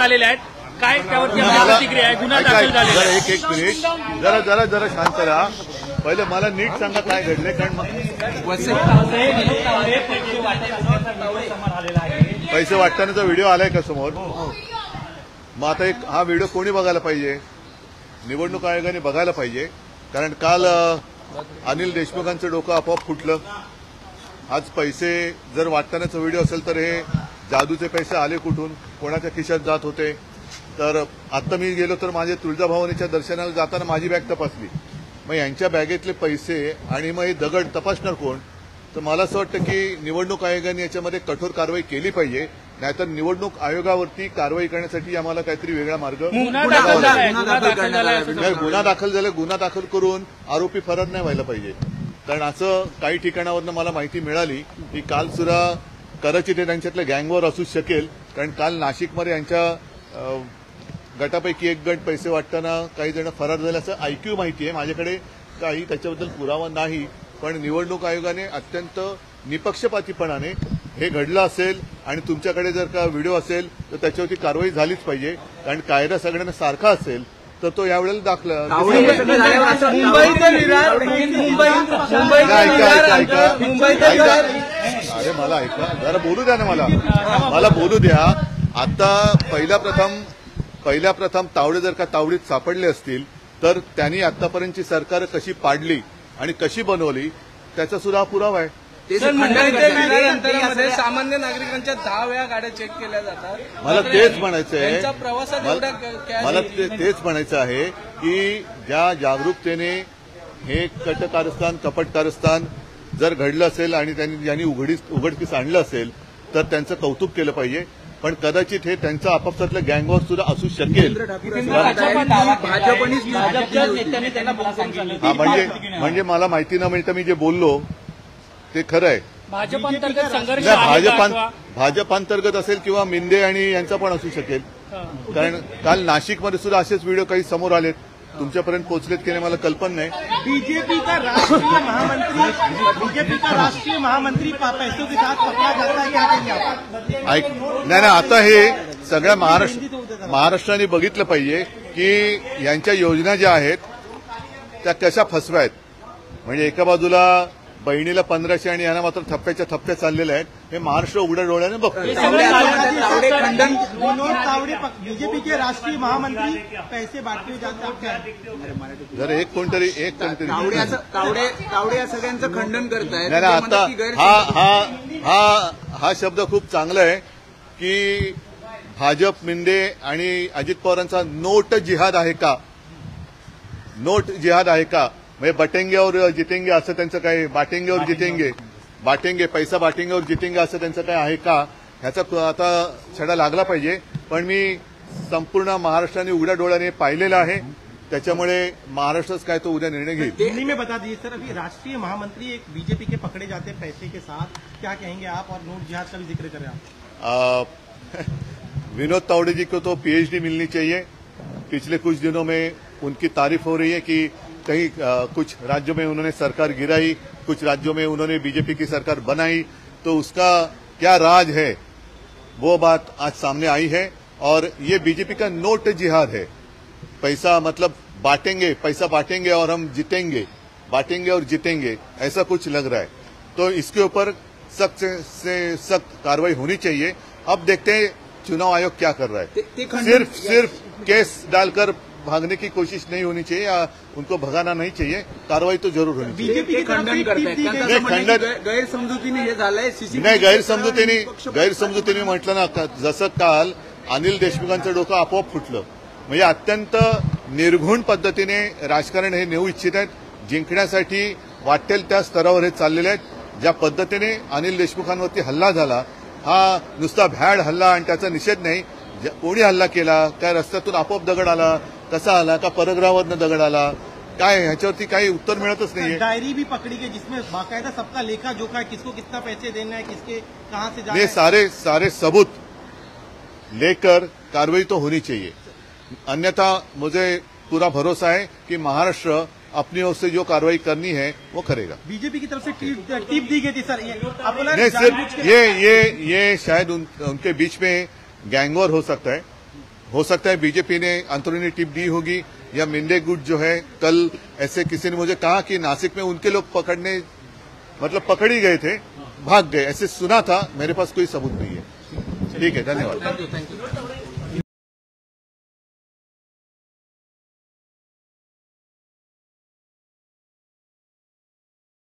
आलेल्या आहेत, काय त्यावरती प्रतिक्रिया आहे? गुन्हा दाखल झालेला आहे. एक मिनिट, जरा शांत राहा. पहिले मला नीट सांगा काय घडले, कारण पैसे वाटतानाचा व्हिडिओ आलाय का समोर? मग आता हा व्हिडिओ कोणी बघायला पाहिजे? निवडणूक आयोगाने बघायला पाहिजे, कारण काल अनिल देशमुखांचं डोकं आपोआप फुटलं. आज पैसे जर वाटतानाचा व्हिडिओ असेल तर हे जादूचे पैसे आले कुठून, कोणाच्या खिशात जात होते? तर आता मी गेलो तर माझे तुळजाभवानीच्या दर्शनाला जाताना माझी बॅग तपासली. मग यांच्या बॅगेतले पैसे आणि मग हे दगड तपासणार कोण? तर मला असं वाटतं की निवडणूक आयोगाने याच्यामध्ये कठोर कारवाई केली पाहिजे, नाहीतर निवडणूक आयोगावरती कारवाई करण्यासाठी आम्हाला काहीतरी वेगळा मार्ग. गुन्हा दाखल झाला, गुन्हा दाखल करून आरोपी फरार नाही व्हायला पाहिजे. कारण असं काही ठिकाणावरनं मला माहिती मिळाली की काल सुद्धा कदाचित ते त्यांच्यातल्या गँगवर असू शकेल, कारण काल नाशिकमध्ये यांच्या गटापैकी एक गट पैसे वाटताना काही जण फरार झाल्याचं ऐक्यू माहिती आहे. माझ्याकडे काही त्याच्याबद्दल पुरावा नाही, पण निवडणूक आयोगाने अत्यंत निपक्षपातीपणाने हे घडलं असेल आणि तुमच्याकडे जर का व्हिडिओ असेल तर त्याच्यावरती कारवाई झालीच पाहिजे. कारण कायदा सगळ्यांना सारखा असेल तर तो यावेळेला दाखला. अरे मला ऐका, जरा बोलू द्या ना, मला बोलू द्या. आता पहिल्या प्रथम तावडे जर का तावडीत सापडले असतील तर त्यांनी आतापर्यंतची सरकार कशी पाडली आणि कशी बनवली त्याचा सुद्धा पुरावा आहे. सामान्य नागरिकांच्या 10 वेळा गाड्या चेक केल्या जातात. मला तेच म्हणायचं आहे, मला तेच म्हणायचं आहे की ज्या जागरूकतेने हे कटकारस्थान कपटकारस्थान जर घडलं असेल आणि त्यांनी उघडकीस आणलं असेल तर त्यांचं कौतुक केलं पाहिजे. पण कदाचित हे त्यांचं आपापसातलं गँगवॉर सुद्धा असू शकेल. म्हणजे मला माहिती न मिळता मी जे बोललो ते खरं आहे. भाजपांतर्गत असेल किंवा मिंदे आणि यांचा पण असू शकेल. कारण काल नाशिकमध्ये सुद्धा असेच व्हिडिओ काही समोर आलेत, तुमच्यापर्यंत पोहोचलेत की नाही मला कल्पना नाही. बीजेपी का राष्ट्रीय महामंत्री पैसों के साथ पकड़ा जाता है, क्या कहेंगे आप? नाही, आता हे सगळ्या महाराष्ट्राने बघितलं पाहिजे की यांच्या योजना ज्या आहेत त्या कशा फसव्या आहेत. म्हणजे एका बाजूला बहिणीला 1500 आणि यांना मात्र थप्प्याच्या थप्प्या चाललेल्या आहेत. हे महाराष्ट्र उघड्या डोळ्याने बघतो. बीजेपी के राष्ट्रीय महामंत्री पैसे बांटले जातात. जर एक कोणतरी तावडे या सगळ्यांचं खंडन करतायत. नाही, आता हा शब्द खूप चांगला आहे की भाजप मिंदे आणि अजित पवारांचा नोट जिहाद आहे का? नोट जिहाद आहे का? म्हणजे बटेंगे और जितेंगे असं त्यांचं काय, बाटेंगे और जितेंगे पैसा बाटेंगे और जितेंगे असं त्यांचं काय आहे का? ह्याचा आता छडा लागला पाहिजे. पण मी संपूर्ण महाराष्ट्राने उघड्या डोळ्याने पाहिलेलं आहे, त्याच्यामुळे महाराष्ट्रच काय तो उद्या निर्णय घेईल. दिल्ली में बता दीजिए सर, अभी राष्ट्रीय महामंत्री एक बीजेपी के पकड़े जाते पैसे के साथ, क्या कहेंगे आप? और नोट जिहाद का भी जिक्र करें आप. विनोद तावड़े जी को तो PhD मिलनी चाहिए. पिछले कुछ दिनों में उनकी तारीफ हो रही है कि कहीं कुछ राज्यों में उन्होंने सरकार गिराई, कुछ राज्यों में उन्होंने बीजेपी की सरकार बनाई, तो उसका क्या राज है वो बात आज सामने आई है. और ये बीजेपी का नोट जिहाद है. पैसा मतलब बांटेंगे, पैसा बांटेंगे और हम जीतेंगे, बांटेंगे और जीतेंगे, ऐसा कुछ लग रहा है. तो इसके ऊपर सख्त से सख्त कार्रवाई होनी चाहिए. अब देखते हैं चुनाव आयोग क्या कर रहा है. सिर्फ केस डालकर भागने की कोशिश नहीं होनी चाहिए, उनको भगाना नहीं चाहिए. कारवाई तो जरूर होनी चाहिए. बीजेपी खंडन करतायत. गैरसमजुतीने हे झालंय. नाही, गैरसमजुतीने म्हटलं ना, जसं काल अनिल देशमुखांचं डोकं आपोआप फुटलं. म्हणजे अत्यंत निर्घुण पद्धतीने राजकारण हे नेऊ इच्छित आहेत. जिंकण्यासाठी वाटेल त्या स्तरावर हे चाललेले आहेत. ज्या पद्धतीने अनिल देशमुखांवरती हल्ला झाला, हा नुसता भ्याड हल्ला आणि त्याचा निषेध नाही. कोणी हल्ला केला, काय रस्त्यातून आपोआप दगड आला, कसा आला, का परग्रहावरनं दगड आला, काय ह्याच्यावरती काही उत्तर मिळतच नाहीये. डायरी भी पकड़ी गई जिसमें बाकायदा सबका लेखा जोखा है, किसको कितना पैसे देना है, किसके कहां से जाना है. ये सारे सबूत लेकर कार्रवाई तो होनी चाहिए. अन्यथा मुझे पूरा भरोसा है कि महाराष्ट्र अपनी ओर से जो कार्रवाई करनी है वो करेगा. बीजेपी की तरफ से टिप दी गई थी सर, अपना नहीं, सिर्फ ये शायद उनके बीच में गैंगवॉर हो सकता है. हो सकता है बीजेपी ने अंतरूनी टिप दी होगी, या मिंडे गुट जो है, कल ऐसे किसी ने मुझे कहा कि नासिक में उनके लोग पकड़ ही गए थे, भाग गए, ऐसे सुना था। मेरे पास कोई सबूत नहीं है। ठीक है, धन्यवाद। Thank you.